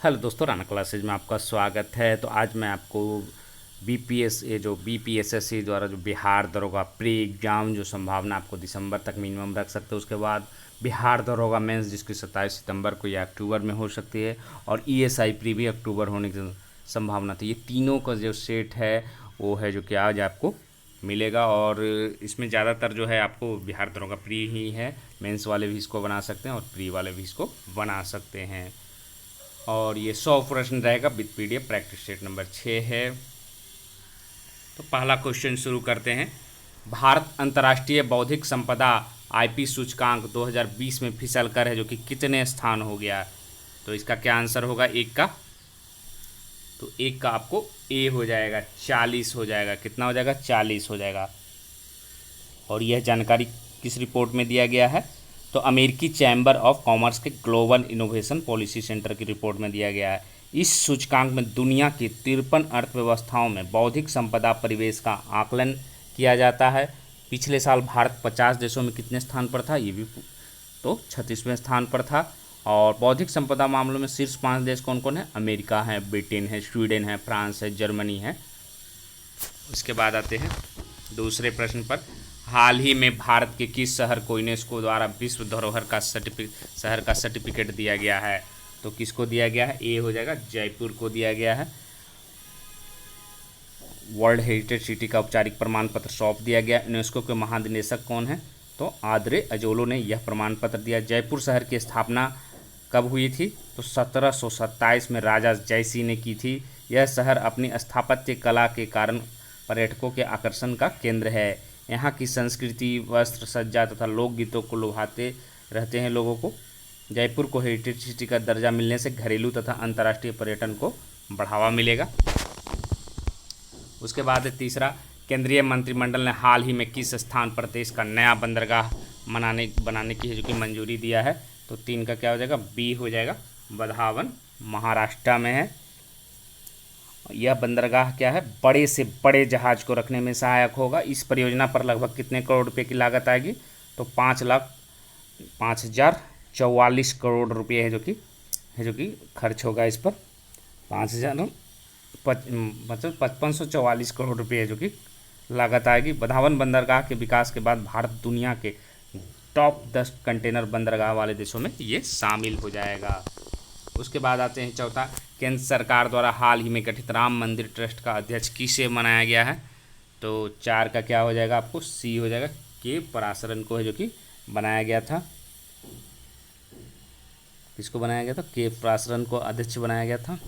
Hello दोस्तों, Rana classes में आपका स्वागत है। तो आज मैं आपको बीपीएसएससी द्वारा जो बिहार दरोगा प्री एग्ज़ाम जो संभावना आपको दिसंबर तक मिनिमम रख सकते हैं, उसके बाद बिहार दरोगा मेंस जिसकी 27 सितंबर को या अक्टूबर में हो सकती है, और ईएसआई प्री भी अक्टूबर होने की संभावना थी। ये तीनों का जो सेट है वो है जो कि आज आपको मिलेगा, और इसमें ज़्यादातर जो है आपको बिहार दरोगा प्री ही है। मेंस वाले भी इसको बना सकते हैं और प्री वाले भी इसको बना सकते हैं। और ये 100 प्रश्न रहेगा with PDF. Practice set number 6 है। तो पहला क्वेश्चन शुरू करते हैं। भारत अंतर्राष्ट्रीय बौद्धिक संपदा आईपी सूचकांक 2020 में फिसल कर है जो कि कितने स्थान हो गया। तो इसका क्या आंसर होगा एक का। तो एक का आपको ए हो जाएगा, 40 हो जाएगा। कितना हो जाएगा? 40 हो जाएगा। और यह जानकारी किस रिपोर्ट में दिया गया है? तो अमेरिकी चैम्बर ऑफ कॉमर्स के ग्लोबल इनोवेशन पॉलिसी सेंटर की रिपोर्ट में दिया गया है। इस सूचकांक में दुनिया की 53 अर्थव्यवस्थाओं में बौद्धिक संपदा परिवेश का आकलन किया जाता है। पिछले साल भारत 50 देशों में कितने स्थान पर था? ये भी तो 36वें स्थान पर था। और बौद्धिक संपदा मामलों में शीर्ष 5 देश कौन कौन है? अमेरिका है, ब्रिटेन है, स्वीडन है, फ्रांस है, जर्मनी है। उसके बाद आते हैं दूसरे प्रश्न पर। हाल ही में भारत के किस शहर को यूनेस्को द्वारा विश्व धरोहर का शहर का सर्टिफिकेट दिया गया है? तो किसको दिया गया है? ए हो जाएगा, जयपुर को दिया गया है। वर्ल्ड हेरिटेज सिटी का औपचारिक प्रमाण पत्र सौंप दिया गया। यूनेस्को के महानिदेशक कौन है? तो आद्रे अजोलो ने यह प्रमाण पत्र दिया। जयपुर शहर की स्थापना कब हुई थी? तो 1727 में राजा जयसिंह ने की थी। यह शहर अपनी स्थापत्य कला के कारण पर्यटकों के आकर्षण का केंद्र है। यहाँ की संस्कृति, वस्त्र, सज्जा तथा लोकगीतों को लुभाते रहते हैं लोगों को। जयपुर को हेरिटेज सिटी का दर्जा मिलने से घरेलू तथा अंतर्राष्ट्रीय पर्यटन को बढ़ावा मिलेगा। उसके बाद तीसरा, केंद्रीय मंत्रिमंडल ने हाल ही में किस स्थान पर देश का नया बंदरगाह बनाने की जो कि मंजूरी दिया है? तो 3 का क्या हो जाएगा? बी हो जाएगा, बधावन महाराष्ट्र में है। यह बंदरगाह क्या है? बड़े से बड़े जहाज को रखने में सहायक होगा। इस परियोजना पर लगभग कितने करोड़ रुपए की लागत आएगी? तो 5,05,044 करोड़ रुपये है जो कि खर्च होगा इस पर। 5,5544 करोड़ रुपये है जो कि लागत आएगी। बधावन बंदरगाह के विकास के बाद भारत दुनिया के टॉप 10 कंटेनर बंदरगाह वाले देशों में ये शामिल हो जाएगा। उसके बाद आते हैं चौथा, केंद्र सरकार द्वारा हाल ही में गठित राम मंदिर ट्रस्ट का अध्यक्ष किसे बनाया गया है? तो 4 का क्या हो जाएगा आपको? सी हो जाएगा, के पराशरन को है जो कि बनाया गया था। किसको बनाया गया था? के पराशरन को अध्यक्ष बनाया गया था।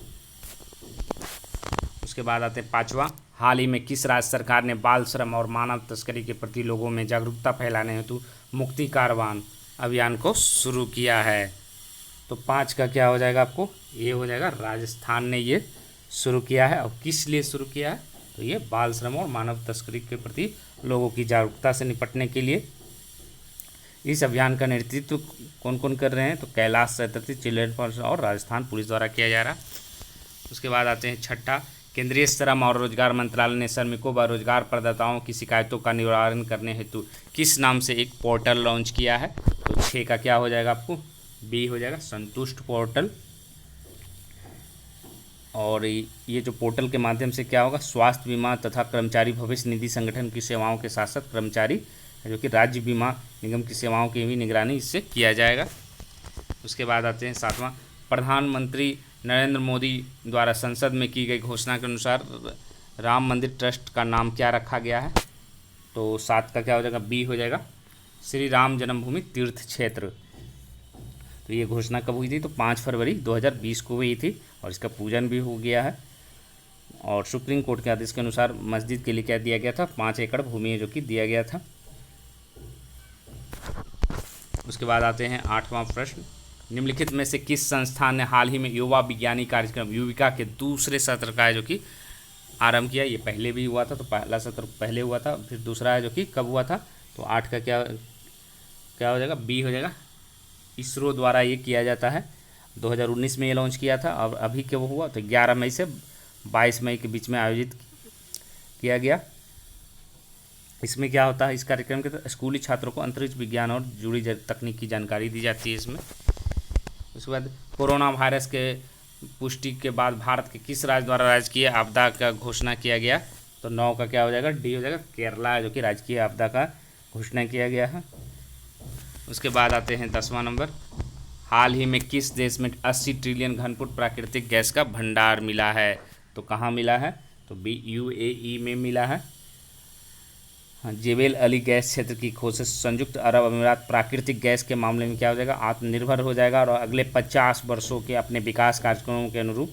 उसके बाद आते हैं पांचवा, हाल ही में किस राज्य सरकार ने बाल श्रम और मानव तस्करी के प्रति लोगों में जागरूकता फैलाने हेतु मुक्ति कारवान अभियान को शुरू किया है? तो 5 का क्या हो जाएगा आपको? ये हो जाएगा, राजस्थान ने ये शुरू किया है। और किस लिए शुरू किया है? तो ये बाल श्रम और मानव तस्करी के प्रति लोगों की जागरूकता से निपटने के लिए। इस अभियान का नेतृत्व कौन कौन कर रहे हैं? तो कैलाश सतपथी, चिल्ड्रन फंड और राजस्थान पुलिस द्वारा किया जा रहा है। उसके बाद आते हैं छठा, केंद्रीय श्रम और रोजगार मंत्रालय ने श्रमिकों व रोजगार प्रदाताओं की शिकायतों का निवारण करने हेतु किस नाम से एक पोर्टल लॉन्च किया है? तो 6 का क्या हो जाएगा आपको? बी हो जाएगा, संतुष्ट पोर्टल। और ये जो पोर्टल के माध्यम से क्या होगा? स्वास्थ्य बीमा तथा कर्मचारी भविष्य निधि संगठन की सेवाओं के साथ साथ कर्मचारी जो कि राज्य बीमा निगम की सेवाओं की भी निगरानी इससे किया जाएगा। उसके बाद आते हैं सातवां, प्रधानमंत्री नरेंद्र मोदी द्वारा संसद में की गई घोषणा के अनुसार राम मंदिर ट्रस्ट का नाम क्या रखा गया है? तो 7 का क्या हो जाएगा? बी हो जाएगा, श्री राम जन्मभूमि तीर्थ क्षेत्र। तो ये घोषणा कब हुई थी? तो 5 फरवरी 2020 को हुई थी, और इसका पूजन भी हो गया है। और सुप्रीम कोर्ट के आदेश के अनुसार मस्जिद के लिए क्या दिया गया था? 5 एकड़ भूमि है जो कि दिया गया था। उसके बाद आते हैं 8वां प्रश्न, निम्नलिखित में से किस संस्थान ने हाल ही में युवा विज्ञानी कार्यक्रम युविका के दूसरे सत्र का है जो कि आरंभ किया? ये पहले भी हुआ था, तो पहला सत्र पहले हुआ था, फिर दूसरा है जो कि कब हुआ था? तो 8 का क्या क्या हो जाएगा? बी हो जाएगा, इसरो द्वारा ये किया जाता है। 2019 में ये लॉन्च किया था, और अभी क्या वो हुआ? तो 11 मई से 22 मई के बीच में आयोजित किया गया। इसमें क्या होता है? इस कार्यक्रम के तहत स्कूली छात्रों को अंतरिक्ष विज्ञान और जुड़ी तकनीक की जानकारी दी जाती है इसमें। उसके बाद कोरोना वायरस के पुष्टि के बाद भारत के किस राज्य द्वारा राजकीय आपदा का घोषणा किया गया? तो 9 का क्या हो जाएगा? डी हो जाएगा। केरला है जो कि राजकीय आपदा का घोषणा किया गया है। उसके बाद आते हैं 10वां नंबर, हाल ही में किस देश में 80 ट्रिलियन घनफुट प्राकृतिक गैस का भंडार मिला है? तो कहाँ मिला है? तो बी यूएई में मिला है। हाँ, जेबेल अली गैस क्षेत्र की खोज से संयुक्त अरब अमीरात प्राकृतिक गैस के मामले में क्या हो जाएगा? आत्मनिर्भर हो जाएगा और अगले 50 वर्षों के अपने विकास कार्यक्रमों के अनुरूप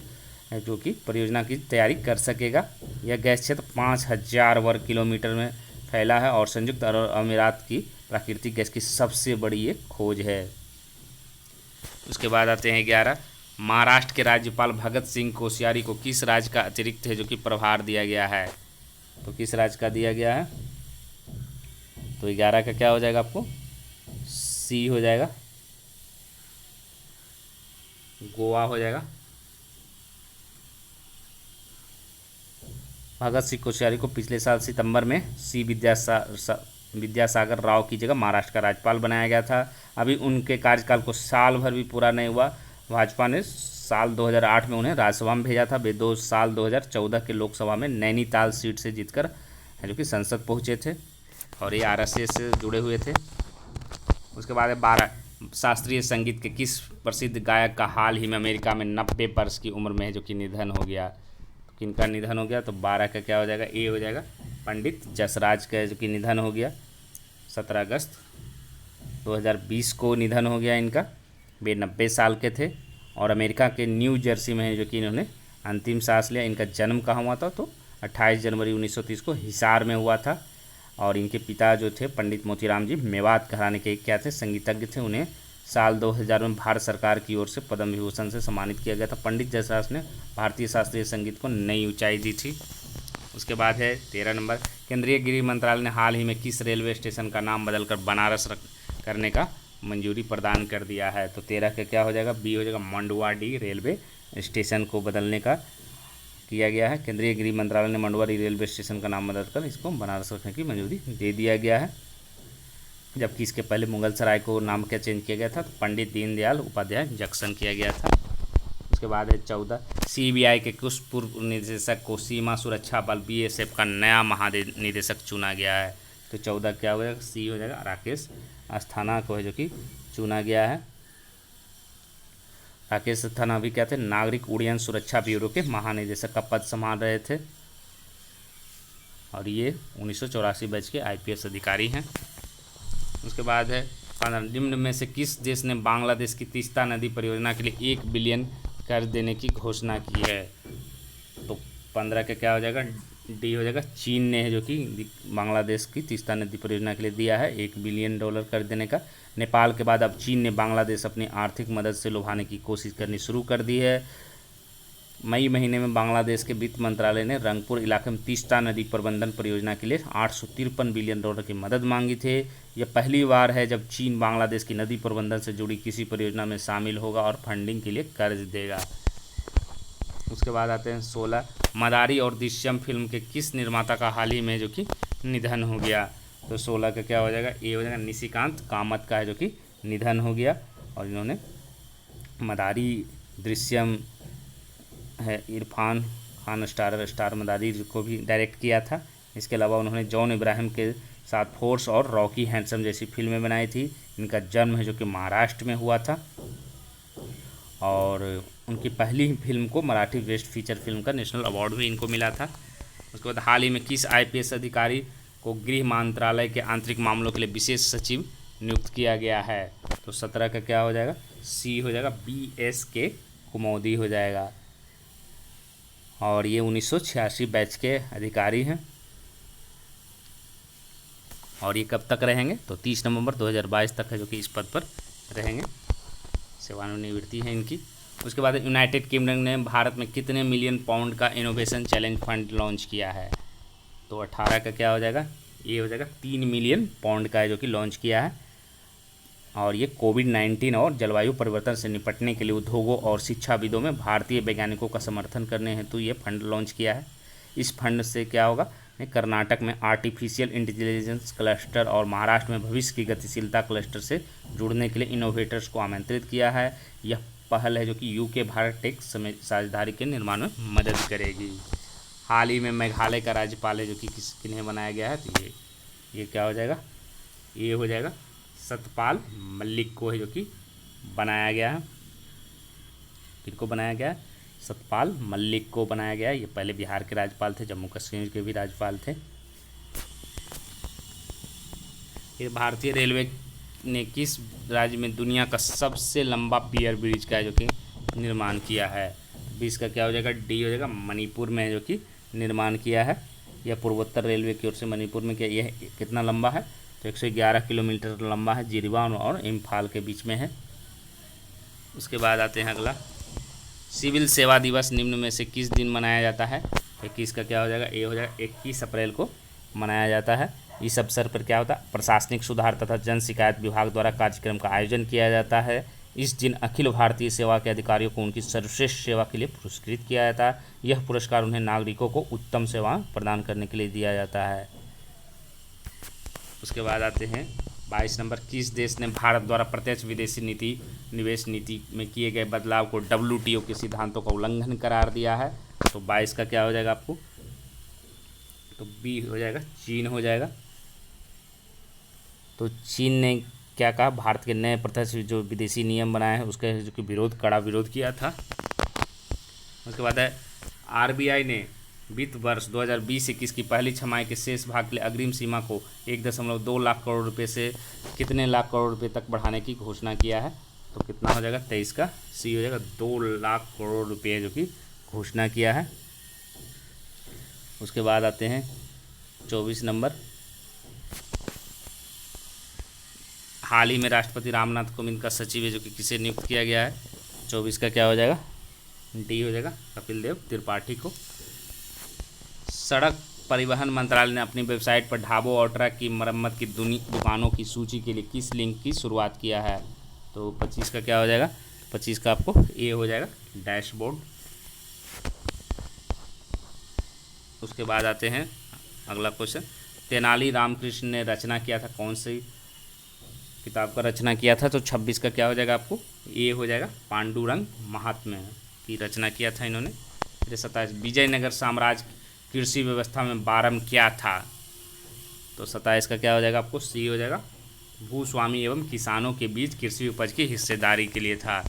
जो कि परियोजना की तैयारी कर सकेगा। यह गैस क्षेत्र 5000 वर्ग किलोमीटर में फैला है और संयुक्त अरब अमीरात की प्राकृतिक गैस की सबसे बड़ी ये खोज है। उसके बाद आते हैं 11, महाराष्ट्र के राज्यपाल भगत सिंह कोश्यारी को किस राज्य का अतिरिक्त है जो कि प्रभार दिया गया है? तो किस राज्य का दिया गया है? तो 11 का क्या हो जाएगा? आपको सी हो जाएगा, गोवा हो जाएगा। भगत सिंह कोश्यारी को पिछले साल सितंबर में सी विद्यासागर राव की जगह महाराष्ट्र का राज्यपाल बनाया गया था। अभी उनके कार्यकाल को साल भर भी पूरा नहीं हुआ। भाजपा ने साल 2008 में उन्हें राज्यसभा में भेजा था। वे साल 2014 के लोकसभा में नैनीताल सीट से जीतकर जो कि संसद पहुंचे थे और ये आरएसएस से जुड़े हुए थे। उसके बाद 12, शास्त्रीय संगीत के किस प्रसिद्ध गायक का हाल ही में अमेरिका में 90 वर्ष की उम्र में है जो कि निधन हो गया? तो किनका निधन हो गया? तो 12 का क्या हो जाएगा? ए हो जाएगा, पंडित जसराज का जो कि निधन हो गया 17 अगस्त 2020 को निधन हो गया इनका। वे 90 साल के थे और अमेरिका के न्यू जर्सी में है जो कि इन्होंने अंतिम सांस लिया। इनका जन्म कहाँ हुआ था? तो 28 जनवरी 1930 को हिसार में हुआ था। और इनके पिता जो थे पंडित मोतीराम जी मेवात घराने के क्या थे? संगीतज्ञ थे। उन्हें साल 2000 में भारत सरकार की ओर से पद्म विभूषण से सम्मानित किया गया था। पंडित जसराज ने भारतीय शास्त्रीय संगीत को नई ऊंचाई दी थी। उसके बाद है 13 नंबर, केंद्रीय गृह मंत्रालय ने हाल ही में किस रेलवे स्टेशन का नाम बदलकर बनारस करने का मंजूरी प्रदान कर दिया है? तो 13 का क्या हो जाएगा? बी हो जाएगा, मंडुआडीह रेलवे स्टेशन को बदलने का किया गया है। केंद्रीय गृह मंत्रालय ने मंडुआडीह रेलवे स्टेशन का नाम बदलकर इसको बनारस रखने की मंजूरी दे दिया गया है। जबकि इसके पहले मुगल सराय को नाम क्या चेंज किया गया था? तो पंडित दीनदयाल उपाध्याय जंक्शन किया गया था। उसके बाद है 14, सीबीआई के कुछ पूर्व निदेशक को सीमा सुरक्षा बल बीएसएफ का नया महानिदेशक चुना गया है? तो 14 क्या हो जाएगा? सी हो जाएगा, राकेश अस्थाना को है जो कि चुना गया है। राकेश अस्थाना भी क्या थे? नागरिक उड्डयन सुरक्षा ब्यूरो के महानिदेशक का पद संभाल रहे थे और ये 1984 बैच के आईपीएस अधिकारी हैं। उसके बाद है 15, निम्न में से किस देश ने बांग्लादेश की तीस्ता नदी परियोजना के लिए 1 बिलियन कर्ज देने की घोषणा की है? तो 15 का क्या हो जाएगा? डी हो जाएगा, चीन ने है जो कि बांग्लादेश की तीस्ता नदी परियोजना के लिए दिया है $1 बिलियन कर्ज देने का। नेपाल के बाद अब चीन ने बांग्लादेश अपनी आर्थिक मदद से लुभाने की कोशिश करनी शुरू कर दी है। मई महीने में बांग्लादेश के वित्त मंत्रालय ने रंगपुर इलाके में तीस्ता नदी प्रबंधन परियोजना के लिए $853 बिलियन की मदद मांगी थी। यह पहली बार है जब चीन बांग्लादेश की नदी प्रबंधन से जुड़ी किसी परियोजना में शामिल होगा और फंडिंग के लिए कर्ज देगा। उसके बाद आते हैं 16, मदारी और दृश्यम फिल्म के किस निर्माता का हाल ही में जो कि निधन हो गया? तो 16 का क्या हो जाएगा? ए हो जाएगा, निशिकांत कामत का है जो कि निधन हो गया। और इन्होंने मदारी, दृश्यम है, इरफान खान स्टार मदारी को भी डायरेक्ट किया था। इसके अलावा उन्होंने जॉन इब्राहिम के साथ फोर्स और रॉकी हैंडसम जैसी फिल्में बनाई थी। इनका जन्म है जो कि महाराष्ट्र में हुआ था और उनकी पहली फिल्म को मराठी बेस्ट फीचर फिल्म का नेशनल अवार्ड भी इनको मिला था। उसके बाद हाल ही में किस आईपीएस अधिकारी को गृह मंत्रालय के आंतरिक मामलों के लिए विशेष सचिव नियुक्त किया गया है? तो 17 का क्या हो जाएगा? सी हो जाएगा, BSK कुमोदी हो जाएगा और ये 1986 बैच के अधिकारी हैं। और ये कब तक रहेंगे? तो 30 नवंबर 2022 तक है जो कि इस पद पर रहेंगे। सेवानिवृत्ति है इनकी। उसके बाद यूनाइटेड किंगडम ने भारत में कितने मिलियन पाउंड का इनोवेशन चैलेंज फंड लॉन्च किया है? तो 18 का क्या हो जाएगा? ये हो जाएगा, 3 मिलियन पाउंड का है जो कि लॉन्च किया है। और ये कोविड-19 और जलवायु परिवर्तन से निपटने के लिए उद्योगों और शिक्षाविदों में भारतीय वैज्ञानिकों का समर्थन करने हेतु ये फंड लॉन्च किया है। इस फंड से क्या होगा? कर्नाटक में आर्टिफिशियल इंटेलिजेंस क्लस्टर और महाराष्ट्र में भविष्य की गतिशीलता क्लस्टर से जुड़ने के लिए इनोवेटर्स को आमंत्रित किया है। यह पहल है जो कि यूके भारत टेक साझेदारी के निर्माण में मदद करेगी। हाल ही में मेघालय का राज्यपाल है जो कि किन्हें बनाया गया है, तो ये क्या हो जाएगा, ये हो जाएगा सतपाल मलिक को है जो कि बनाया गया है। किनको बनाया गया है, सतपाल मलिक को बनाया गया है। ये पहले बिहार के राज्यपाल थे, जम्मू कश्मीर के भी राज्यपाल थे। ये भारतीय रेलवे ने किस राज्य में दुनिया का सबसे लंबा पियर ब्रिज का है जो कि निर्माण किया है, तो इसका क्या हो जाएगा, डी हो जाएगा, मणिपुर में है जो कि निर्माण किया है। यह पूर्वोत्तर रेलवे की ओर से मणिपुर में किया। यह कितना लंबा है, तो 111 किलोमीटर लंबा है, जिरीबाम और इम्फाल के बीच में है। उसके बाद आते हैं अगला, सिविल सेवा दिवस निम्न में से किस दिन मनाया जाता है, 21 का क्या हो जाएगा, ये हो जाएगा 21 अप्रैल को मनाया जाता है। इस अवसर पर क्या होता है, प्रशासनिक सुधार तथा जन शिकायत विभाग द्वारा कार्यक्रम का आयोजन किया जाता है। इस दिन अखिल भारतीय सेवा के अधिकारियों को उनकी सर्वश्रेष्ठ सेवा के लिए पुरस्कृत किया जाता है। यह पुरस्कार उन्हें नागरिकों को उत्तम सेवा प्रदान करने के लिए दिया जाता है। उसके बाद आते हैं 22 नंबर, किस देश ने भारत द्वारा प्रत्यक्ष विदेशी निवेश नीति में किए गए बदलाव को WTO के सिद्धांतों का उल्लंघन करार दिया है, तो 22 का क्या हो जाएगा आपको, तो बी हो जाएगा, चीन हो जाएगा। तो चीन ने क्या कहा, भारत के नए प्रत्यक्ष जो विदेशी नियम बनाए हैं उसका जो कि कड़ा विरोध किया था। उसके बाद है RBI ने वित्त वर्ष 2020-21 की पहली छमाही के शेष भाग के लिए अग्रिम सीमा को 1.2 लाख करोड़ रुपए से कितने लाख करोड़ रुपए तक बढ़ाने की घोषणा किया है, तो कितना हो जाएगा, 23 का सी हो जाएगा, 2 लाख करोड़ रुपये जो कि घोषणा किया है। उसके बाद आते हैं 24 नंबर, हाल ही में राष्ट्रपति रामनाथ कोविंद का सचिव है जो कि किसे नियुक्त किया गया है, 24 का क्या हो जाएगा, डी हो जाएगा, कपिल देव त्रिपाठी को। सड़क परिवहन मंत्रालय ने अपनी वेबसाइट पर ढाबों और ट्रक की मरम्मत की दुकानों की सूची के लिए किस लिंक की शुरुआत किया है, तो 25 का क्या हो जाएगा, 25 का आपको ए हो जाएगा, डैशबोर्ड। उसके बाद आते हैं अगला क्वेश्चन, तेनाली रामकृष्ण ने रचना किया था, कौन सी किताब का रचना किया था, तो 26 का क्या हो जाएगा आपको, ए हो जाएगा, पांडुरंग महात्म्य की रचना किया था इन्होंने। फिर 27, विजयनगर साम्राज्य कृषि व्यवस्था में बारम क्या था, तो 27 का क्या हो जाएगा आपको, सी हो जाएगा, भूस्वामी एवं किसानों के बीच कृषि उपज की हिस्सेदारी के लिए था।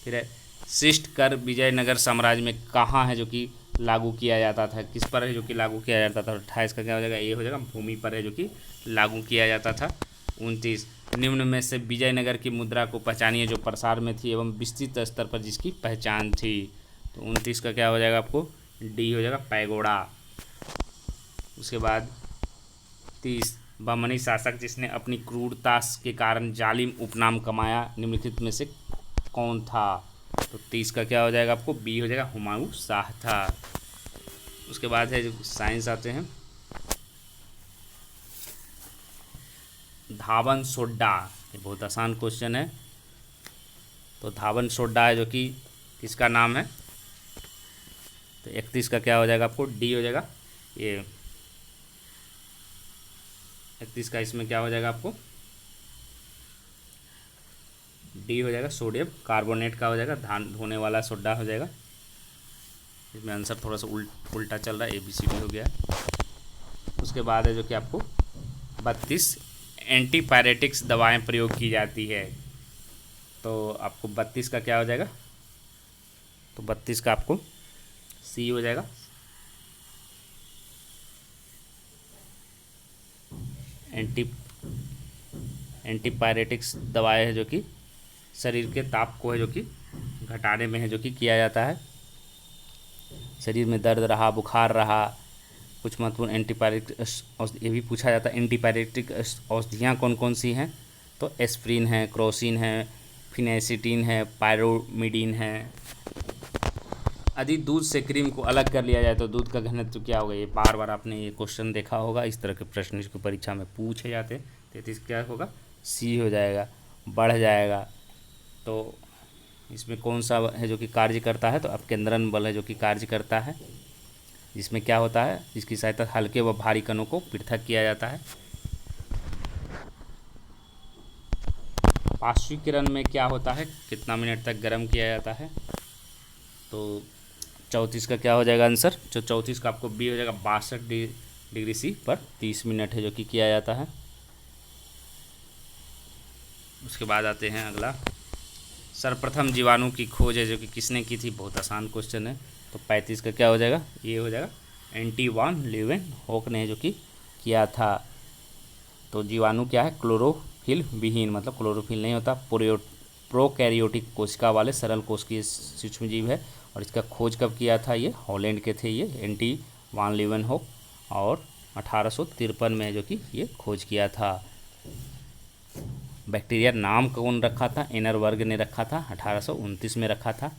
फिर शिष्ट कर विजयनगर साम्राज्य में कहाँ है जो कि लागू किया जाता था, किस पर है जो कि लागू किया जाता था, 28 का क्या हो जाएगा, ये हो जाएगा, भूमि पर है जो कि लागू किया जाता था। 29, निम्न में से विजयनगर की मुद्रा को पहचानिए जो प्रसार में थी एवं विस्तृत स्तर पर जिसकी पहचान थी, तो 29 का क्या हो जाएगा आपको, डी हो जाएगा, पैगोडा। उसके बाद 30, बहमनी शासक जिसने अपनी क्रूरता के कारण जालिम उपनाम कमाया निम्नलिखित में से कौन था, तो 30 का क्या हो जाएगा आपको, बी हो जाएगा, हुमायूं शाह था। उसके बाद है जो साइंस आते हैं, धावन सोड्डा, ये बहुत आसान क्वेश्चन है, तो धावन सोड्डा है जो कि किसका नाम है, तो 31 का क्या हो जाएगा आपको, डी हो जाएगा, ये 31 का इसमें क्या हो जाएगा आपको, डी हो जाएगा, सोडियम कार्बोनेट का हो जाएगा, धान धोने वाला सोडा हो जाएगा। इसमें आंसर थोड़ा सा उल्टा चल रहा है, ABCD हो गया। उसके बाद है जो कि आपको 32 एंटीपायरेटिक्स दवाएं प्रयोग की जाती है, तो आपको 32 का क्या हो जाएगा, तो 32 का आपको सी हो जाएगा, एंटीपायरेटिक्स दवाएं है जो कि शरीर के ताप को है जो कि घटाने में है जो कि किया जाता है। शरीर में दर्द रहा, बुखार रहा, कुछ महत्वपूर्ण एंटीपायरेटिक ये भी पूछा जाता है, एंटीपायरेटिक औषधियाँ कौन कौन सी हैं, तो एस्प्रिन है, क्रोसिन है, फिनेसिटिन है, पायरोमिडीन है। यदि दूध से क्रीम को अलग कर लिया जाए तो दूध का घनत्व क्या होगा, ये बार बार आपने ये क्वेश्चन देखा होगा, इस तरह के प्रश्न इसको परीक्षा में पूछे जाते हैं। 33 क्या होगा, सी हो जाएगा, बढ़ जाएगा। तो इसमें कौन सा है जो कि कार्य करता है, तो अपकेंद्रन बल है जो कि कार्य करता है, जिसमें क्या होता है, इसकी सहायता हल्के व भारी कणों को पृथक किया जाता है। पार्श्वीकरण में क्या होता है, कितना मिनट तक गर्म किया जाता है। तो 34 का क्या हो जाएगा आंसर, जो 34 का आपको बी हो जाएगा, 62 डिग्री सी पर 30 मिनट है जो कि किया जाता है। उसके बाद आते हैं अगला, सर्वप्रथम जीवाणु की खोज है जो कि किसने की थी, बहुत आसान क्वेश्चन है। तो 35 का क्या हो जाएगा, ये हो जाएगा एंटी वान लीeuwenhoek ने जो कि किया था। तो जीवाणु क्या है, क्लोरोफिल विहीन, मतलब क्लोरोफिल नहीं होता, प्रोकैरियोटिक कोशिका वाले सरल कोशिकीय सूक्ष्म जीव है। और इसका खोज कब किया था, ये हॉलैंड के थे, ये एंटी वान लीeuwenhoek, और 1853 में जो कि ये खोज किया था। बैक्टीरिया नाम कौन रखा था, एनरबर्ग ने रखा था, 1829 में रखा था।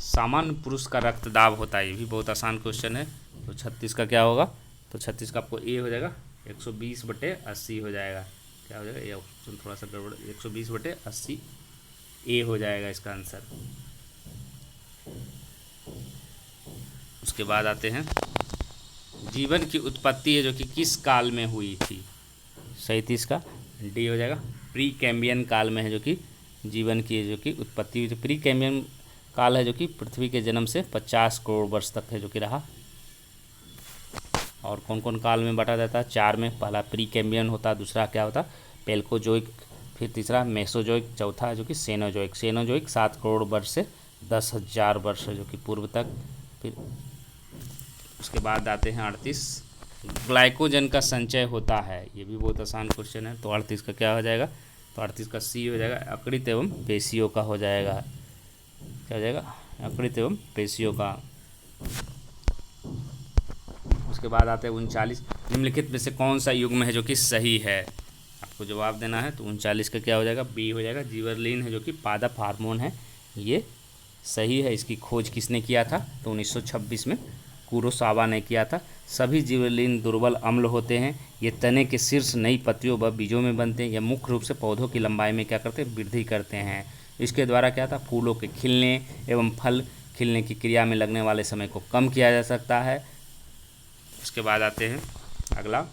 सामान्य पुरुष का रक्तदाब होता है, ये भी बहुत आसान क्वेश्चन है। तो 36 का क्या होगा, तो 36 का आपको ए हो जाएगा 120/80 हो जाएगा, क्या हो जाएगा, ये ऑप्शन थोड़ा सा गड़बड़, 120/80 ए हो जाएगा इसका आंसर। उसके बाद आते हैं, जीवन की उत्पत्ति है जो कि किस काल में हुई थी, 37 का डी हो जाएगा, प्री कैम्बियन काल में है जो कि जीवन की जो कि उत्पत्ति हुई थी। प्री कैम्बियन काल है जो कि पृथ्वी के जन्म से 50 करोड़ वर्ष तक है जो कि रहा। और कौन कौन काल में बांटा जाता है, 4 में, पहला प्री कैम्बियन होता है, दूसरा क्या होता है पेल्कोजोइक, फिर तीसरा मेसोजोइक, चौथा जो कि सेनोजोइक। सेनोजोइक 7 करोड़ वर्ष से 10,000 वर्ष जो कि पूर्व तक। फिर उसके बाद आते हैं 38, ग्लाइकोजन का संचय होता है, ये भी बहुत आसान क्वेश्चन है। तो 38 का क्या हो जाएगा, तो 38 का सी हो जाएगा, यकृत एवं पेशियों का हो जाएगा, क्या हो जाएगा, यकृत एवं पेशियों का। उसके बाद आते हैं 39, निम्नलिखित में से कौन सा युग्म है जो कि सही है, आपको जवाब देना है। तो 39 का क्या हो जाएगा, बी हो जाएगा, जिबरेलिन है जो कि पादप हार्मोन है, ये सही है। इसकी खोज किसने किया था, तो 1926 में कुरोसावा ने किया था। सभी जिबरेलिन दुर्बल अम्ल होते हैं, ये तने के शीर्ष नई पत्तियों व बीजों में बनते हैं। यह मुख्य रूप से पौधों की लंबाई में क्या करते हैं, वृद्धि करते हैं। इसके द्वारा क्या था, फूलों के खिलने एवं फल खिलने की क्रिया में लगने वाले समय को कम किया जा सकता है। उसके बाद आते हैं अगला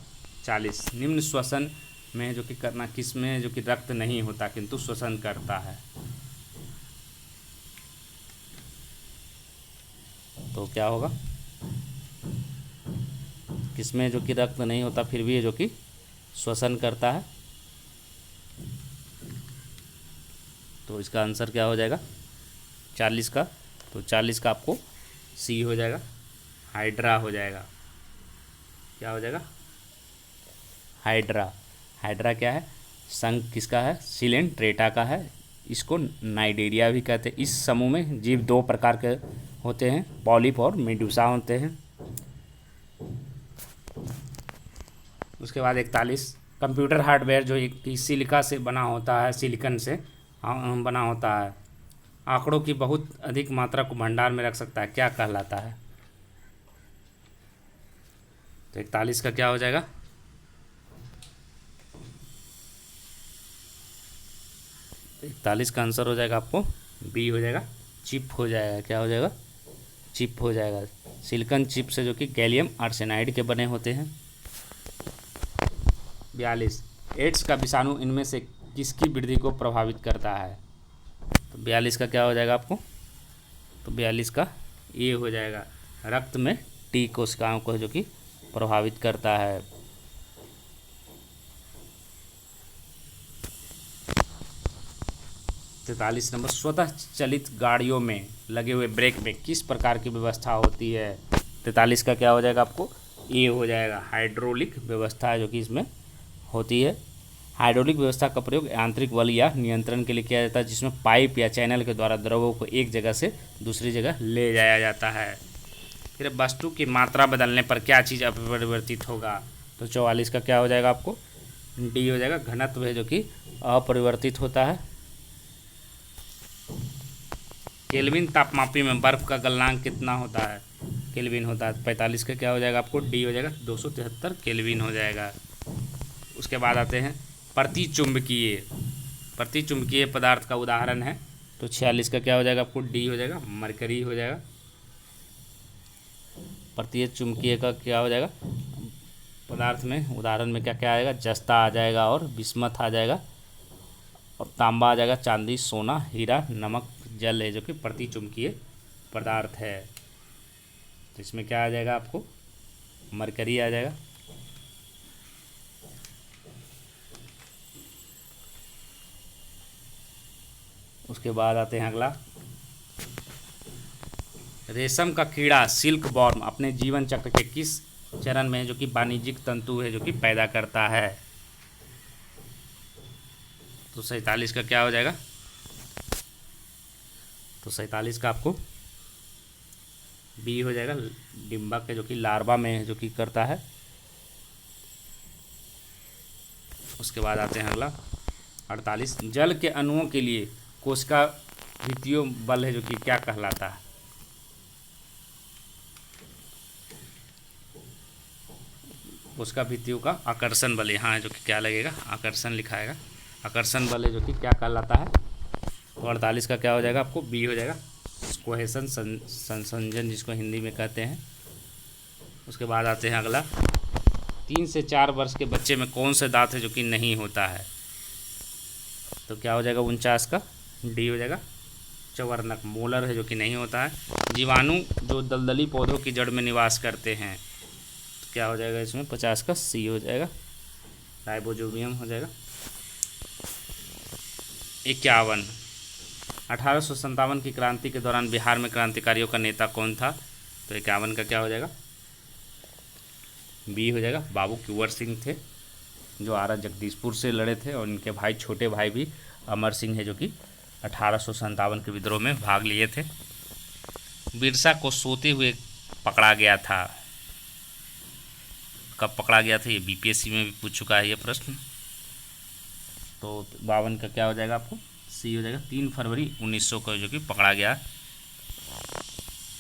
40, निम्न श्वसन में जो कि करना किस में जो कि रक्त नहीं होता किंतु श्वसन करता है, तो क्या होगा, किसमें जो कि रक्त नहीं होता फिर भी जो कि श्वसन करता है, तो इसका आंसर क्या हो जाएगा 40 का, तो 40 का आपको सी हो जाएगा, हाइड्रा हो जाएगा, क्या हो जाएगा, हाइड्रा। हाइड्रा क्या है, संघ किसका है, सिलेंट्रेटा का है, इसको नाइडेरिया भी कहते हैं। इस समूह में जीव 2 प्रकार के होते हैं, पॉलिप और मेडूसा होते हैं। उसके बाद 41, कंप्यूटर हार्डवेयर जो एक सिलिका से बना होता है, सिलिकन से बना होता है, आंकड़ों की बहुत अधिक मात्रा को भंडार में रख सकता है, क्या कहलाता है। तो 41 का क्या हो जाएगा, 41 का आंसर हो जाएगा आपको बी हो जाएगा, चिप हो जाएगा, क्या हो जाएगा, चिप हो जाएगा। सिलिकन चिप से जो कि गैलियम आर्सेनाइड के बने होते हैं। 42, एड्स का विषाणु इनमें से किसकी वृद्धि को प्रभावित करता है, तो 42 का क्या हो जाएगा आपको, तो 42 का ए हो जाएगा, रक्त में टी कोशिकाओं को जो कि प्रभावित करता है। 43 नंबर, स्वतः चलित गाड़ियों में लगे हुए ब्रेक में किस प्रकार की व्यवस्था होती है, 43 का क्या हो जाएगा आपको ए हो जाएगा, हाइड्रोलिक व्यवस्था जो कि इसमें होती है। हाइड्रोलिक व्यवस्था का प्रयोग यांत्रिक बल या नियंत्रण के लिए किया जाता है, जिसमें पाइप या चैनल के द्वारा द्रवों को एक जगह से दूसरी जगह ले जाया जाता है। फिर वस्तु की मात्रा बदलने पर क्या चीज़ अपरिवर्तित होगा, तो 44 का क्या हो जाएगा आपको डी हो जाएगा, घनत्व है जो कि अपरिवर्तित होता है। केल्विन तापमापी में बर्फ का गलनांक कितना होता है, केल्विन होता है। 45 का क्या हो जाएगा आपको डी हो जाएगा, 273 केल्विन हो जाएगा। उसके बाद आते हैं प्रतिचुंबकीय, प्रतिचुंबकीय पदार्थ का उदाहरण है, तो 46 का क्या हो जाएगा आपको डी हो जाएगा, मरकरी हो जाएगा। प्रतिचुंबकीय का क्या हो जाएगा, पदार्थ में उदाहरण में क्या क्या आएगा, जस्ता आ जाएगा और बिस्मथ आ जाएगा। और तांबा आ जाएगा चांदी, सोना, हीरा, नमक, जल है जो कि प्रतिचुंबकीय पदार्थ है। तो इसमें क्या आ जाएगा आपको, मरकरी आ जाएगा। उसके बाद आते हैं अगला, रेशम का कीड़ा सिल्क वॉर्म अपने जीवन चक्र के किस चरण में जो कि वाणिज्यिक तंतु है जो कि पैदा करता है। तो 47 का क्या हो जाएगा, तो 47 का आपको बी हो जाएगा, डिम्बक के जो कि लार्वा में जो कि करता है। उसके बाद आते हैं अगला 48, जल के अणुओं के लिए कोशिका भित्तियों बल है जो कि क्या कहलाता है। कोशिका भित्तियों का आकर्षण बल, यहाँ जो कि क्या लगेगा, आकर्षण लिखाएगा, आकर्षण बल है जो कि क्या कहलाता है। तो 48 का क्या हो जाएगा आपको, बी हो जाएगा, कोहेशन संसंजन जिसको हिंदी में कहते हैं। उसके बाद आते हैं अगला, 3 से 4 वर्ष के बच्चे में कौन से दांत है जो कि नहीं होता है। तो क्या हो जाएगा 49 का, डी हो जाएगा, चवर्णक, मोलर है जो कि नहीं होता है। जीवाणु जो दलदली पौधों की जड़ में निवास करते हैं, तो क्या हो जाएगा इसमें 50 का सी हो जाएगा, राइबोजोबियम हो जाएगा। 51, 1857 की क्रांति के दौरान बिहार में क्रांतिकारियों का नेता कौन था। तो 51 का क्या हो जाएगा, बी हो जाएगा, बाबू कुंवर सिंह थे जो आरा जगदीशपुर से लड़े थे, और इनके भाई छोटे भाई भी अमर सिंह है जो कि 1857 के विद्रोह में भाग लिए थे। बिरसा को सोते हुए पकड़ा गया था, कब पकड़ा गया था, ये बीपीएससी में भी पूछ चुका है ये प्रश्न। तो 52 का क्या हो जाएगा आपको, सी हो जाएगा, 3 फरवरी 1900 को जो कि पकड़ा गया।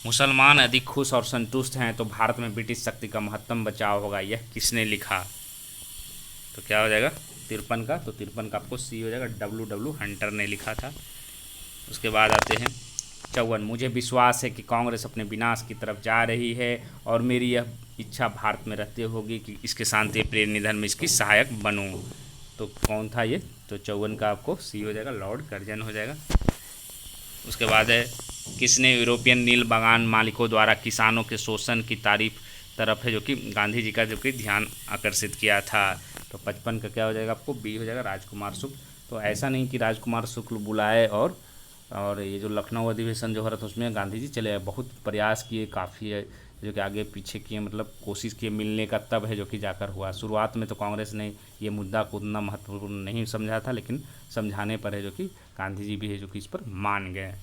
मुसलमान अधिक खुश और संतुष्ट हैं तो भारत में ब्रिटिश शक्ति का महत्तम बचाव होगा, यह किसने लिखा। तो क्या हो जाएगा 53 का, तो 53 का आपको सी हो जाएगा, डब्ल्यू हंटर ने लिखा था। उसके बाद आते हैं 54, मुझे विश्वास है कि कांग्रेस अपने विनाश की तरफ जा रही है और मेरी यह इच्छा भारत में रहते होगी कि इसके शांति प्रिय निधन में इसकी सहायक बनूं। तो कौन था ये, तो 54 का आपको सी हो जाएगा, लॉर्ड कर्जन हो जाएगा। उसके बाद है, किसने यूरोपियन नील बागान मालिकों द्वारा किसानों के शोषण की तरफ है जो कि गांधी जी का जो कि ध्यान आकर्षित किया था। तो 55 का क्या हो जाएगा आपको, बी हो जाएगा, राजकुमार शुक्ल। तो ऐसा नहीं कि राजकुमार शुक्ल बुलाए और ये जो लखनऊ अधिवेशन जो हो रहा था उसमें गांधी जी चले आए, बहुत प्रयास किए, काफ़ी है जो कि आगे पीछे किए, मतलब कोशिश किए मिलने का, तब है जो कि जाकर हुआ। शुरुआत में तो कांग्रेस ने ये मुद्दा को उतना महत्वपूर्ण नहीं समझा था, लेकिन समझाने पर है जो कि गांधी जी भी है जो कि इस पर मान गए।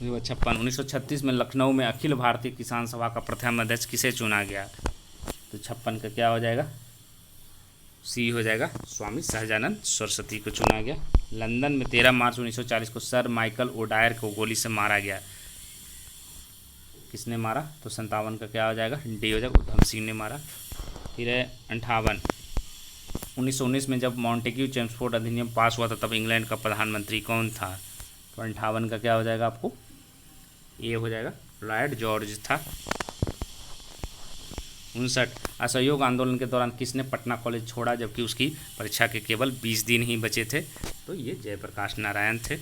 1936 में लखनऊ में अखिल भारतीय किसान सभा का प्रथम अध्यक्ष किसे चुना गया। तो 56 का क्या हो जाएगा, सी हो जाएगा, स्वामी सहजानंद सरस्वती को चुना गया। लंदन में 13 मार्च 1940 को सर माइकल ओडायर को गोली से मारा गया, किसने मारा। तो 57 का क्या हो जाएगा, डी हो जाएगा, उधम सिंह ने मारा। फिर है 58, 1919 में जब मॉन्टेग्यू चेम्सफोर्ड अधिनियम पास हुआ था तब इंग्लैंड का प्रधानमंत्री कौन था। तो 58 का क्या हो जाएगा आपको, ए हो जाएगा, लॉर्ड जॉर्ज था। 59, असहयोग आंदोलन के दौरान किसने पटना कॉलेज छोड़ा जबकि उसकी परीक्षा के केवल 20 दिन ही बचे थे। तो ये जयप्रकाश नारायण थे।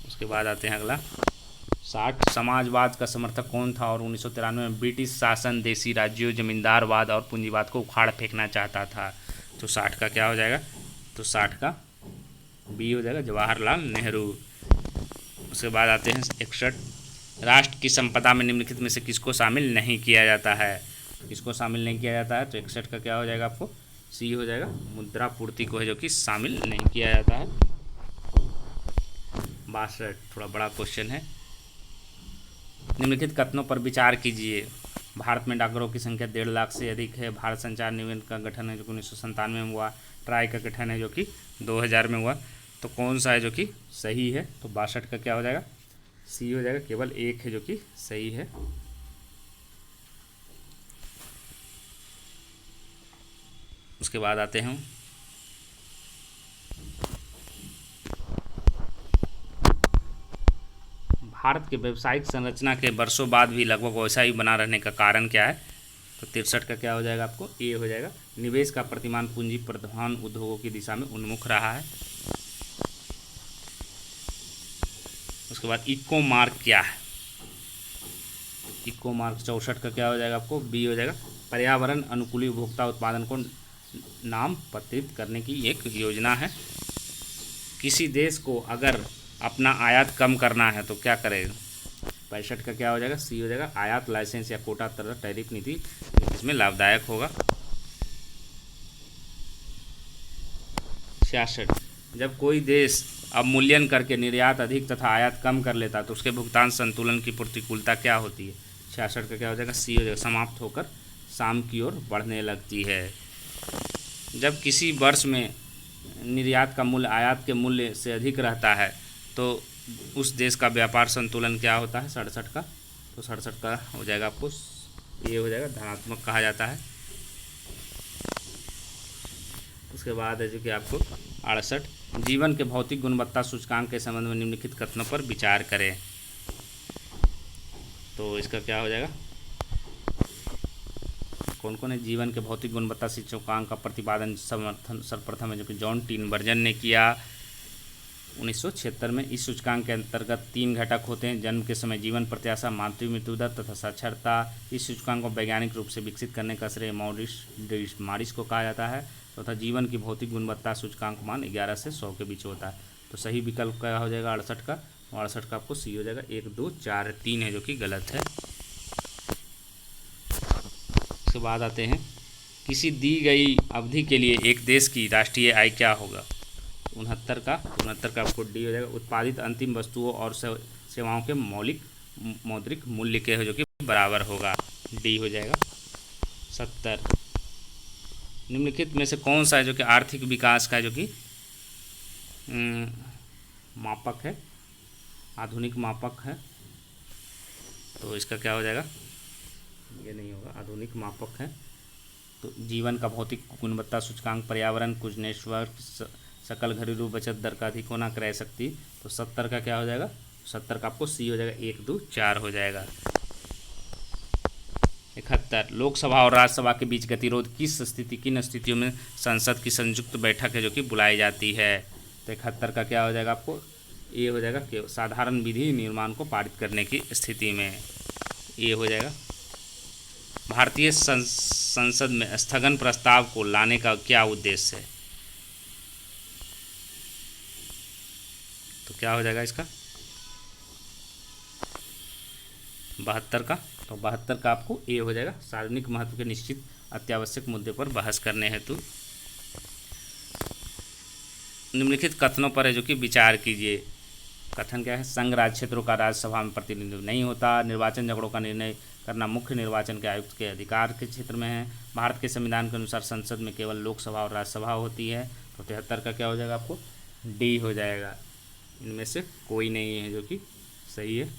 उसके बाद आते हैं अगला 60, समाजवाद का समर्थक कौन था और 1993 में ब्रिटिश शासन देसी राज्यों, जमींदारवाद और पूंजीवाद को उखाड़ फेंकना चाहता था। तो 60 का क्या हो जाएगा, तो 60 का बी हो जाएगा, जवाहरलाल नेहरू। उसके बाद आते हैं 61, राष्ट्र की संपदा में निम्नलिखित में से किसको शामिल नहीं किया जाता है। किसको शामिल नहीं किया जाता है, तो 61 का क्या हो जाएगा आपको, सी हो जाएगा, मुद्रा पूर्ति को है जो कि शामिल नहीं किया जाता है। 62, थोड़ा बड़ा क्वेश्चन है, निम्नलिखित कथनों पर विचार कीजिए। भारत में डाकघरों की संख्या 1.5 लाख से अधिक है। भारत संचार निगम का गठन है जो कि 1997 में हुआ। ट्राई का गठन है जो कि 2000 में हुआ। तो कौन सा है जो कि सही है, तो 62 का क्या हो जाएगा, सी हो जाएगा, केवल एक है जो कि सही है। उसके बाद आते हैं भारत के व्यावसायिक संरचना के वर्षों बाद भी लगभग वैसा ही बना रहने का कारण क्या है। तो 63 का क्या हो जाएगा आपको, ए हो जाएगा। निवेश का प्रतिमान पूंजी प्रधान उद्योगों की दिशा में उन्मुख रहा है। उसके बाद इको मार्क क्या है, इको मार्क 64 का क्या हो जाएगा आपको, बी हो जाएगा। पर्यावरण अनुकूली उपभोक्ता उत्पादन को नाम पत्रित करने की एक योजना है। किसी देश को अगर अपना आयात कम करना है तो क्या करेगा, 65 का क्या हो जाएगा, सी हो जाएगा। आयात लाइसेंस या कोटा तरह टैरिफ नीति इसमें लाभदायक होगा। 66, जब कोई देश अवमूल्यन करके निर्यात अधिक तथा आयात कम कर लेता है तो उसके भुगतान संतुलन की प्रतिकूलता क्या होती है। 66 का क्या हो जाएगा, सी हो जाएगा। समाप्त होकर शाम की ओर बढ़ने लगती है। जब किसी वर्ष में निर्यात का मूल्य आयात के मूल्य से अधिक रहता है तो उस देश का व्यापार संतुलन क्या होता है, 67 का। तो 67 का हो जाएगा आपको, ये हो जाएगा, धनात्मक कहा जाता है। उसके बाद है जो कि आपको 68, जीवन के भौतिक गुणवत्ता सूचकांक के संबंध में निम्नलिखित कथनों पर विचार करें। तो इसका क्या हो जाएगा, कौन कौन है, जीवन के भौतिक गुणवत्ता सूचकांक का प्रतिपादन समर्थन सर्वप्रथम है जो कि जॉन टीनबर्जन ने किया 1976 में। इस सूचकांक के अंतर्गत 3 घटक होते हैं, जन्म के समय जीवन प्रत्याशा, मातृ मृत्यु दर तथा साक्षरता। इस सूचकांक को वैज्ञानिक रूप से विकसित करने का श्रेय मॉरिस को कहा जाता है। तथा जीवन की भौतिक गुणवत्ता सूचकांक मान 11 से 100 के बीच होता है। तो सही विकल्प क्या हो जाएगा, 68 का। 68 का आपको सी हो जाएगा। 1 2 4 3 है जो कि गलत है। उसके बाद आते हैं, किसी दी गई अवधि के लिए एक देश की राष्ट्रीय आय क्या होगा, 69 का। 69 का आपको डी हो जाएगा। उत्पादित अंतिम वस्तुओं और सेवाओं के मौद्रिक मूल्य के जो कि बराबर होगा, डी हो जाएगा। 70, निम्नलिखित में से कौन सा है जो कि आर्थिक विकास का जो कि मापक है, आधुनिक मापक है। तो इसका क्या हो जाएगा, ये नहीं होगा, आधुनिक मापक है। तो जीवन का भौतिक गुणवत्ता सूचकांक, पर्यावरण, कुछ नेटवर्क, सकल घरेलू बचत दर का अधिक होना, क्रय शक्ति। तो 70 का क्या हो जाएगा, 70 का आपको सी हो जाएगा। 1 2 4 हो जाएगा। 71, लोकसभा और राज्यसभा के बीच गतिरोध किन स्थितियों में संसद की संयुक्त बैठक है जो कि बुलाई जाती है। तो 71 का क्या हो जाएगा आपको, ए हो जाएगा। साधारण विधि निर्माण को पारित करने की स्थिति में, ए हो जाएगा। भारतीय संसद में स्थगन प्रस्ताव को लाने का क्या उद्देश्य है, तो क्या हो जाएगा इसका, 72 का। तो 72 का आपको ए हो जाएगा। सार्वजनिक महत्व के निश्चित अत्यावश्यक मुद्दे पर बहस करने हेतु निम्नलिखित कथनों पर है जो कि विचार कीजिए। कथन क्या है, संघ राज्य क्षेत्रों का राज्यसभा में प्रतिनिधित्व नहीं होता। निर्वाचन झगड़ों का निर्णय करना मुख्य निर्वाचन के आयुक्त के अधिकार के क्षेत्र में है। भारत के संविधान के अनुसार संसद में केवल लोकसभा और राज्यसभा होती है। तो 73 का क्या हो जाएगा आपको, डी हो जाएगा। इनमें से कोई नहीं है जो कि सही है।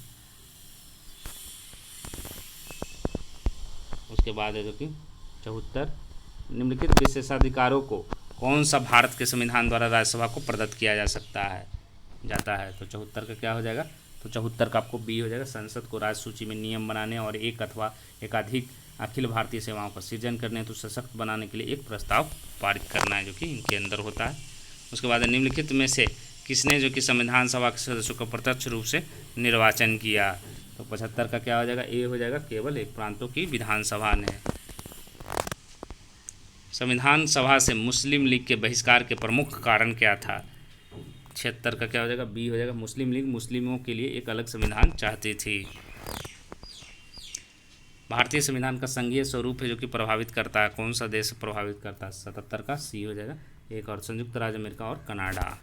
उसके बाद है जो कि 74, निम्नलिखित विशेषाधिकारों को कौन सा भारत के संविधान द्वारा राज्यसभा को प्रदत्त किया जाता है। तो 74 का क्या हो जाएगा, तो 74 का आपको बी हो जाएगा। संसद को राज्य सूची में नियम बनाने और एक अथवा एकाधिक अखिल भारतीय सेवाओं का सृजन करने हेतु सशक्त बनाने के लिए एक प्रस्ताव पारित करना है जो कि इनके अंदर होता है। उसके बाद निम्नलिखित में से किसने जो कि संविधान सभा के सदस्यों का प्रत्यक्ष रूप से निर्वाचन किया। तो 75 का क्या हो जाएगा, ए हो जाएगा। केवल एक प्रांतों की विधानसभा ने। संविधान सभा से मुस्लिम लीग के बहिष्कार के प्रमुख कारण क्या था। 76 का क्या हो जाएगा, बी हो जाएगा। मुस्लिम लीग मुस्लिमों के लिए एक अलग संविधान चाहती थी। भारतीय संविधान का संघीय स्वरूप है जो कि प्रभावित करता है, कौन सा देश प्रभावित करता है। 77 का सी हो जाएगा। एक और संयुक्त राज्य अमेरिका और कनाडा।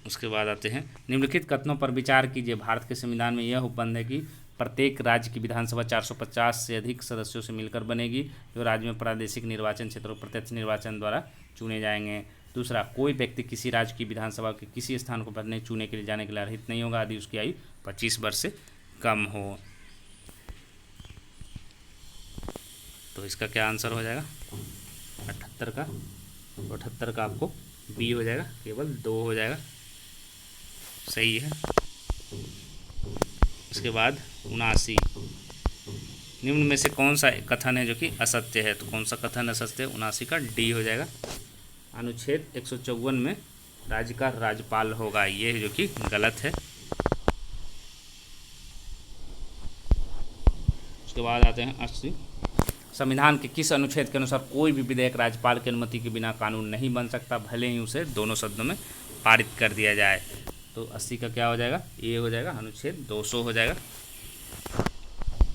उसके बाद आते हैं, निम्नलिखित कथनों पर विचार कीजिए। भारत के संविधान में यह उपबंध है कि प्रत्येक राज्य की विधानसभा 450 से अधिक सदस्यों से मिलकर बनेगी, जो राज्य में प्रादेशिक निर्वाचन क्षेत्रों प्रत्यक्ष निर्वाचन द्वारा चुने जाएंगे। दूसरा, कोई व्यक्ति किसी राज्य की विधानसभा के किसी स्थान को भरने चुने के लिए जाने के लिए अर्हित नहीं होगा यदि उसकी आयु 25 वर्ष से कम हो। तो इसका क्या आंसर हो जाएगा, 78 का। तो 78 का आपको बी हो जाएगा। केवल 2 हो जाएगा, सही है। उसके बाद 79, निम्न में से कौन सा कथन है जो कि असत्य है? तो कौन सा कथन असत्य है? 79 का डी हो जाएगा। अनुच्छेद 154 में राज्य का राज्यपाल होगा, ये जो कि गलत है। उसके बाद आते हैं 80, संविधान के किस अनुच्छेद के अनुसार कोई भी विधेयक राज्यपाल की अनुमति के बिना कानून नहीं बन सकता, भले ही उसे दोनों सदनों में पारित कर दिया जाए? तो 80 का क्या हो जाएगा? ये हो जाएगा, अनुच्छेद 200 हो जाएगा।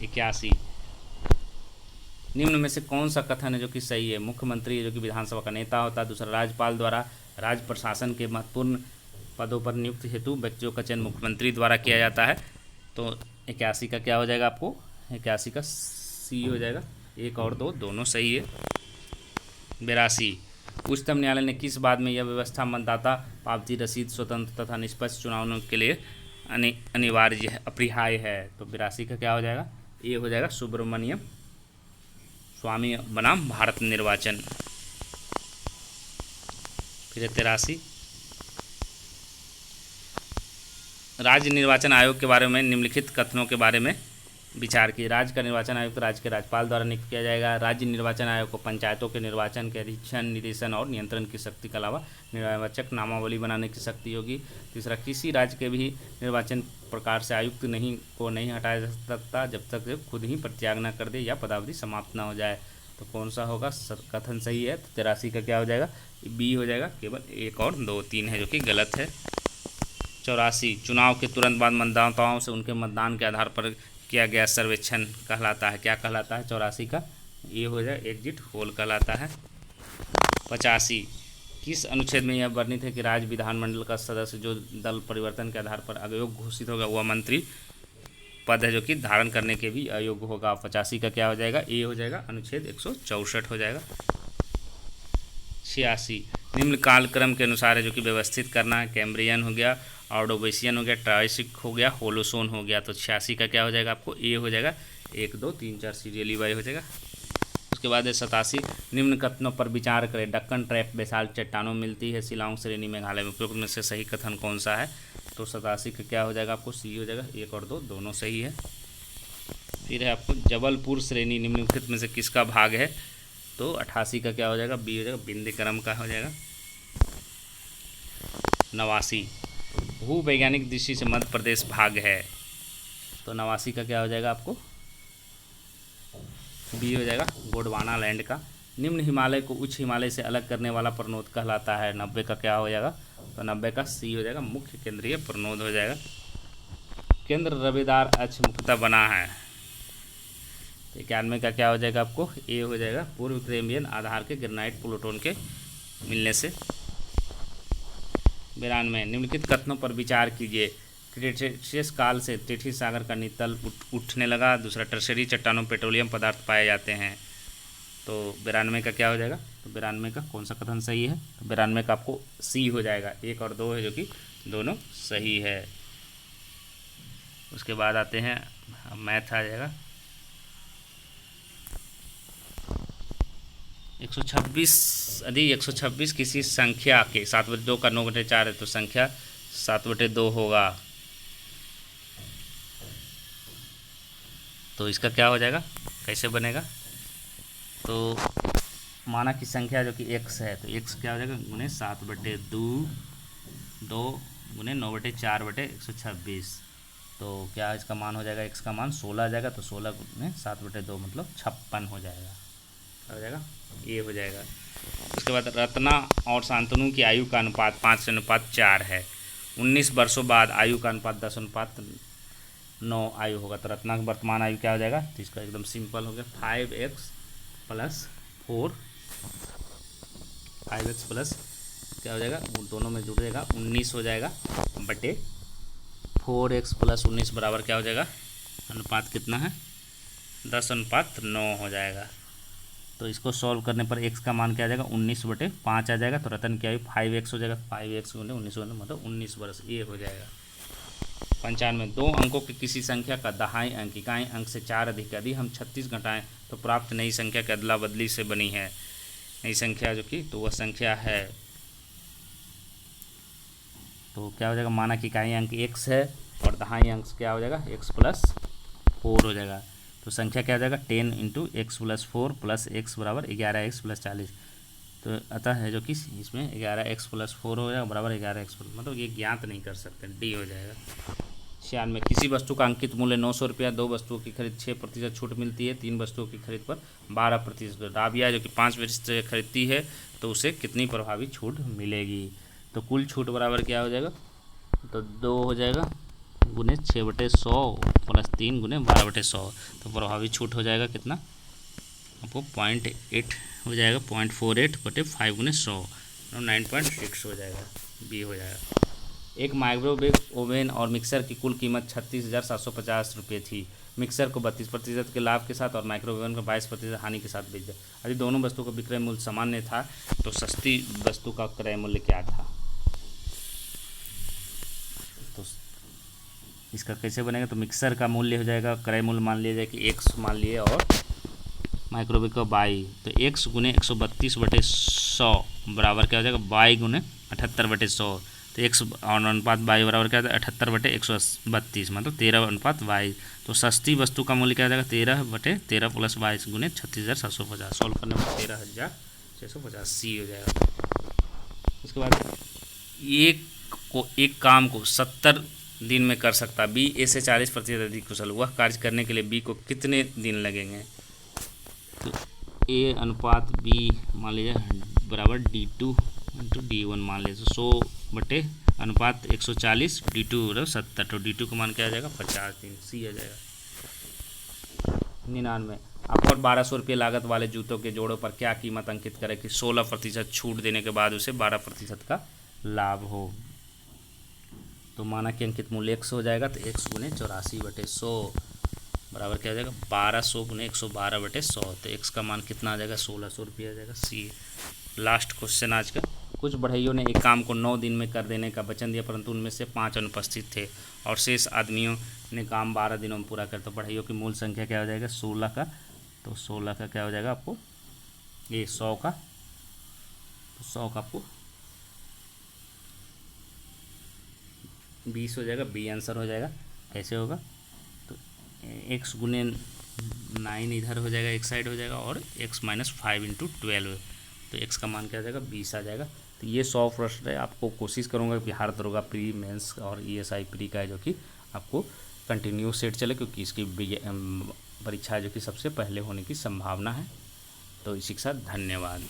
81, निम्न में से कौन सा कथन है जो कि सही है? मुख्यमंत्री जो कि विधानसभा का नेता होता है। दूसरा, राज्यपाल द्वारा राज्य प्रशासन के महत्वपूर्ण पदों पर नियुक्त हेतु व्यक्तियों का चयन मुख्यमंत्री द्वारा किया जाता है। तो 81 का क्या हो जाएगा आपको? 81 का सी हो जाएगा। 1 और 2 दोनों सही है। 82, उच्चतम न्यायालय ने किस बात में यह व्यवस्था मतदाता पावती रसीद स्वतंत्र तथा निष्पक्ष चुनावों के लिए अनिवार्य है, अपरिहार्य है? तो 82 का क्या हो जाएगा? ये हो जाएगा, सुब्रमण्यम स्वामी बनाम भारत निर्वाचन। फिर 83, राज्य निर्वाचन आयोग के बारे में निम्नलिखित कथनों के बारे में विचार किए। राज्य का निर्वाचन आयुक्त राज्य के राज्यपाल द्वारा नियुक्त किया जाएगा। राज्य निर्वाचन आयोग को पंचायतों के निर्वाचन के अधीक्षण, निदेशन और नियंत्रण की शक्ति के अलावा निर्वाचक नामावली बनाने की शक्ति होगी। तीसरा, किसी राज्य के भी निर्वाचन प्रकार से आयुक्त नहीं हटाया जा सकता जब तक वे खुद ही परित्याग न कर दे या पदावधि समाप्त न हो जाए। तो कौन सा होगा कथन सही है? तो 83 का क्या हो जाएगा? बी हो जाएगा। केवल 1 और 2 3 है जो कि गलत है। 84, चुनाव के तुरंत बाद मतदाताओं से उनके मतदान के आधार पर किया गया सर्वेक्षण कहलाता है, क्या कहलाता है? 84 का ये हो जाए, एग्जिट पोल कहलाता है। 85, किस अनुच्छेद में यह वर्णित है कि राज्य विधानमंडल का सदस्य जो दल परिवर्तन के आधार पर अयोग्य घोषित होगा वह मंत्री पद है जो कि धारण करने के भी अयोग्य होगा? 85 का क्या हो जाएगा? ये हो जाएगा, अनुच्छेद 164 हो जाएगा। 86, निम्न कालक्रम के अनुसार है जो कि व्यवस्थित करना है। कैम्ब्रियन हो गया, ऑर्डोवेशियन हो गया, ट्राइसिक हो गया, होलोसोन हो गया। तो 86 का क्या हो जाएगा आपको? ये हो जाएगा, 1 2 3 4 सीरियली वाई हो जाएगा। उसके बाद है 87, निम्न कथनों पर विचार करें। डक्कन ट्रैप बेसाल्ट चट्टानों मिलती है शिलांग श्रेणी मेघालय में, उपयुक्त में से सही कथन कौन सा है? तो 87 का क्या हो जाएगा आपको? सी हो जाएगा। 1 और 2 दोनों सही है। फिर है आपको जबलपुर श्रेणी निम्नलिखित में से किसका भाग है? तो 88 का क्या हो जाएगा? बी हो जाएगा, बिंदक्रम का हो जाएगा। 89, भूवैज्ञानिक दृष्टि से मध्य प्रदेश भाग है। तो 89 का क्या हो जाएगा आपको? बी हो जाएगा, गोंडवाना लैंड का। निम्न हिमालय को उच्च हिमालय से अलग करने वाला प्रनोद कहलाता है। 90 का क्या हो जाएगा? तो 90 का सी हो जाएगा, मुख्य केंद्रीय प्रनोद हो जाएगा। केंद्र रवेदार अक्ष मुख्यतः बना है। 91 का क्या हो जाएगा आपको? ए हो जाएगा, पूर्व क्रेमियन आधार के ग्रेनाइट प्लूटोन के मिलने से। 92, निम्नलिखित कथनों पर विचार कीजिए। क्रिटेशियस काल से टेथिस सागर का नीतल उठने लगा। दूसरा, टर्शरी चट्टानों में पेट्रोलियम पदार्थ पाए जाते हैं। तो 92 का क्या हो जाएगा? तो 92 का कौन सा कथन सही है? तो 92 का आपको सी हो जाएगा। 1 और 2 है जो कि दोनों सही है। उसके बाद आते हैं, मैथ आ जाएगा। 126 किसी संख्या के 7/2 का 9/4 है, तो संख्या 7/2 होगा। तो इसका क्या हो जाएगा? कैसे बनेगा? तो माना की संख्या जो कि x है, तो x क्या हो जाएगा? गुने 7/2 गुने 9/4/126। तो क्या इसका मान हो जाएगा? x का मान 16 आ जाएगा। तो 16 गुने 7/2 मतलब 56 हो जाएगा। क्या हो जाएगा? ये हो जाएगा। उसके बाद रत्ना और शांतनु की आयु का अनुपात 5:4 है। 19 वर्षों बाद आयु का अनुपात 10:9 आयु होगा। तो रत्ना की वर्तमान आयु क्या हो जाएगा? तो इसका एकदम सिंपल हो गया, 5x प्लस 4, 5x प्लस क्या हो जाएगा? दोनों में जुड़ जाएगा 19 हो जाएगा बटे 4x प्लस 19 बराबर क्या हो जाएगा? अनुपात कितना है? 10:9 हो जाएगा। तो इसको सॉल्व करने पर x का मान क्या आ जाएगा? 19/5 आ जाएगा। तो रतन की आयु 5x हो जाएगा। 5x गुने 19 मतलब 19 वर्ष, ये हो जाएगा। 95, 2 अंकों की किसी संख्या का दहाई अंक इकाई अंक से 4 अधिक यदि हम 36 घटाएं तो प्राप्त नई संख्या की अदला बदली से बनी है। नई संख्या जो कि तो वह संख्या है, तो क्या हो जाएगा? माना कि इकाई अंक x है और दहाई अंक क्या हो जाएगा x+4 हो जाएगा। तो संख्या क्या हो जाएगा 10 × x+4 + x बराबर 11x + 40। तो अतः है जो कि इसमें 11x+4 हो जाएगा बराबर 11x, मतलब ये ज्ञात नहीं कर सकते, डी हो जाएगा। 96 किसी वस्तु का अंकित मूल्य 900 रुपया, 2 वस्तुओं की खरीद 6% छूट मिलती है, 3 वस्तुओं की खरीद पर 12%। राबिया जो कि 5 वस्तुएं खरीदती है तो उसे कितनी प्रभावी छूट मिलेगी। तो कुल छूट बराबर क्या हो जाएगा, तो 2 हो जाएगा गुने 6/100 + 3 गुने 12/100। तो प्रभावी छूट हो जाएगा कितना आपको 0.8 हो जाएगा, 0.48/5 गुने 100, 9.6 हो जाएगा, बी हो जाएगा। एक माइक्रोवेव ओवन और मिक्सर की कुल कीमत 36,750 रुपये थी। मिक्सर को 32% के लाभ के साथ और माइक्रोवेव ओवन को 22% हानि के साथ बेच दिया। यदि दोनों वस्तुओं का विक्रय मूल्य सामान्य था तो सस्ती वस्तु का क्रय मूल्य क्या था। तो इसका कैसे बनेगा, तो मिक्सर का मूल्य हो जाएगा, क्रय मूल्य मान लिया जाए कि x मान लिए और माइक्रोवेव का बाई, तो x गुने 132/100 बराबर क्या हो जाएगा बाई गुने 78/100। तो x और अनुपात बाई बराबर क्या हो जाएगा 78/132, मतलब 13:22। तो सस्ती वस्तु का मूल्य क्या हो जाएगा 13/13 + 22 गुने 36,750। सॉल्व करने में 13,650 सी हो जाएगा। उसके बाद एक काम को 70 दिन में कर सकता बी ए से 40% अधिक कुशल, वह कार्य करने के लिए बी को कितने दिन लगेंगे। तो ए अनुपात बी मान लीजिए बराबर D2 × D1 मान लीजिए, 100 अनुपात 140, D2 बराबर 70। तो D2 का मान क्या आ जाएगा 50 दिन, सी आ जाएगा। 99 आप और 1200 रुपये लागत वाले जूतों के जोड़ों पर क्या कीमत अंकित करें कि 16% छूट देने के बाद उसे 12% का लाभ हो। तो माना कि अंकित मूल्य x हो जाएगा, तो x गुने 84/100 बराबर क्या हो जाएगा 1200 गुने 112/100। तो x का मान कितना आ जाएगा 1600 रुपये आ जाएगा, सी। लास्ट क्वेश्चन आज का। कुछ बढ़इयों ने एक काम को 9 दिन में कर देने का वचन दिया, परंतु उनमें से 5 अनुपस्थित थे और शेष आदमियों ने काम 12 दिनों में पूरा कर। तो बढ़इयों की मूल संख्या क्या हो जाएगा 16 का। तो 16 का क्या हो जाएगा आपको ये 100 का, तो 100 का आपको 20 हो जाएगा, बी आंसर हो जाएगा। कैसे होगा, तो x गुने 9 इधर हो जाएगा, एक साइड हो जाएगा, और x - 5 × 12, तो x का मान क्या आ जाएगा 20 आ जाएगा। तो ये 100 प्रश्न है। आपको कोशिश करूँगा बिहार दरोगा प्री मेंस और ESI प्री का है जो कि आपको कंटिन्यू सेट चले, क्योंकि इसकी परीक्षा जो कि सबसे पहले होने की संभावना है। तो इसी के साथ धन्यवाद।